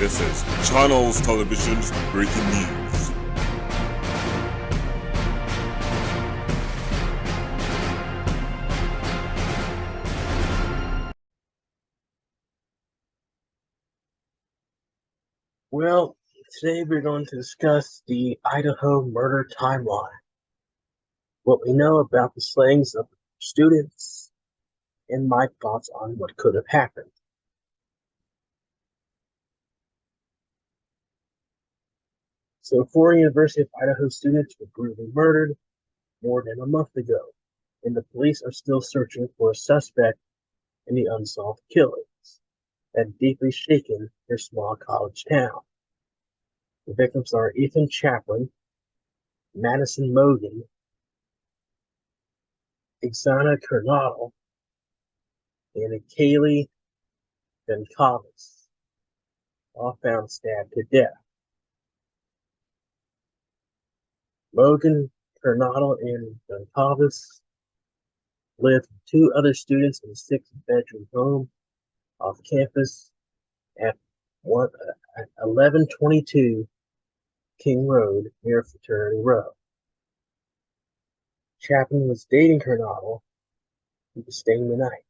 This is Channels Television's breaking news. Well, today we're going to discuss the Idaho murder timeline, what we know about the slayings of students, and my thoughts on what could have happened. So, 4 University of Idaho students were brutally murdered more than a month ago, and the police are still searching for a suspect in the unsolved killings that deeply shaken their small college town. The victims are Ethan Chaplin, Madison Mogan, Ixana Kernodle, and Kaylee Goncalves, all found stabbed to death. Logan, Kernodle, and Goncalves lived with 2 other students in a 6-bedroom home off campus at 1122 King Road near Fraternity Row. Chapman was dating Kernodle, who was staying the night.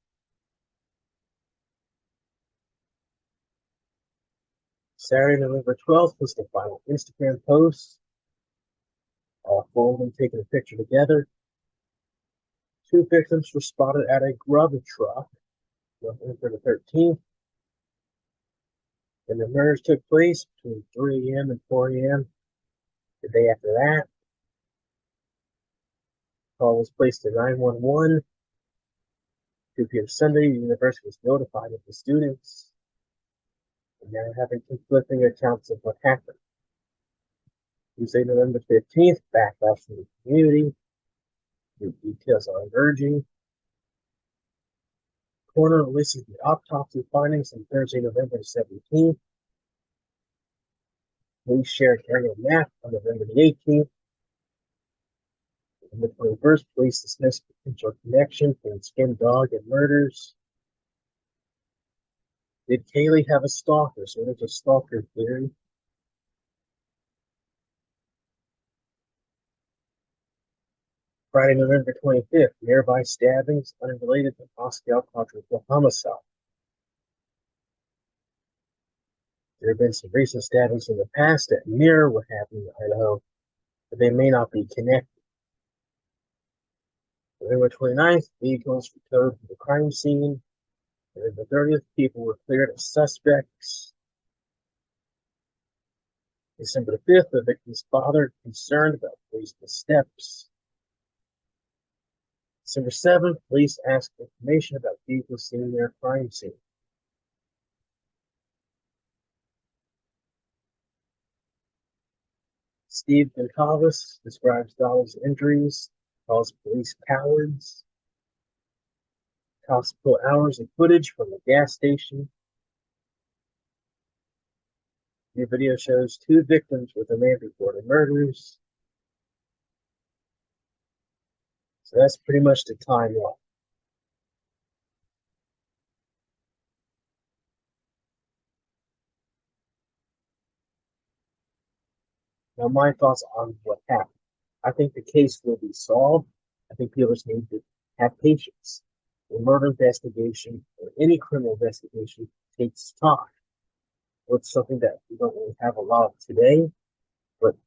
Saturday, November 12th was the final Instagram post. All 4 of them taking a picture together. 2 victims were spotted at a grub truck November the 13th. And the murders took place between 3 a.m. and 4 a.m. the day after that. Call was placed to 911. 2 p.m. Sunday, the university was notified of the students. And now having conflicting accounts of what happened. Tuesday, November 15th, backlash from the community. New details are emerging. Coroner releases the autopsy findings on Thursday, November 17th. Police shared aerial map on November the 18th. On the 21st, police dismissed potential connection between Skin Dog and murders. Did Kaylee have a stalker? So there's a stalker theory. Friday, November 25th, nearby stabbings unrelated to Moscow quadruple homicide. There have been some recent stabbings in the past that mirror what happened in Idaho, but they may not be connected. November 29th, vehicles were towed to the crime scene. November 30th, people were cleared as suspects. December the 5th, the victim's father concerned about police missteps. December 7th, police asked information about vehicles seen near crime scene. Steve Goncalves describes Donald's injuries, calls police cowards. Cops pull hours of footage from the gas station. The video shows 2 victims with a man before the murders. So that's pretty much the timeline. Now, my thoughts on what happened. I think the case will be solved. I think people just need to have patience. A murder investigation or any criminal investigation takes time. It's something that we don't really have a lot of today, but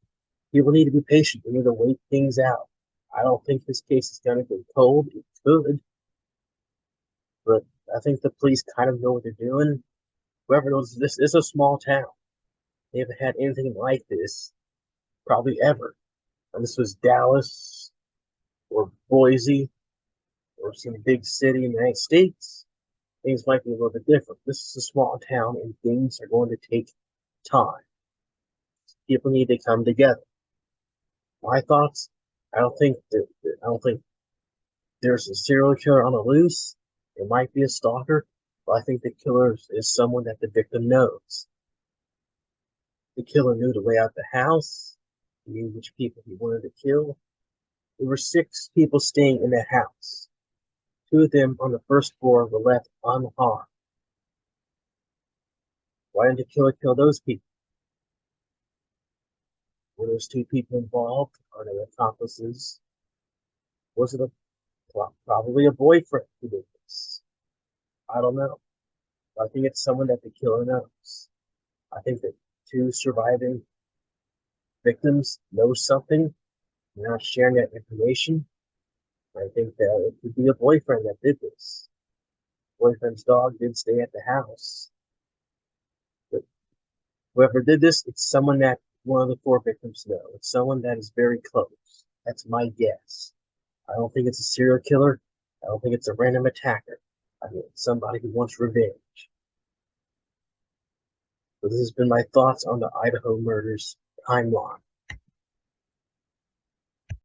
people need to be patient. We need to wait things out. I don't think this case is going to go cold. It could, but I think the police kind of know what they're doing. Whoever knows, this is a small town. They haven't had anything like this probably ever. And this was Dallas or Boise or some big city in the United States. Things might be a little bit different. This is a small town, and things are going to take time. People need to come together. My thoughts: I don't think there's a serial killer on the loose. It might be a stalker, but I think the killer is someone that the victim knows. The killer knew the layout of the house. He knew which people he wanted to kill. There were 6 people staying in that house. 2 of them on the first floor were left unharmed. Why didn't the killer kill those people? Were those two people involved? Are they accomplices? Was it probably a boyfriend who did this? I don't know. I think it's someone that the killer knows. I think that two surviving victims know something. They're not sharing that information. I think that it could be a boyfriend that did this. Boyfriend's dog did stay at the house. But whoever did this, it's someone that one of the four victims know. It's someone that is very close. That's my guess. I don't think it's a serial killer. I don't think it's a random attacker. I think it's somebody who wants revenge. So this has been my thoughts on the Idaho murders timeline.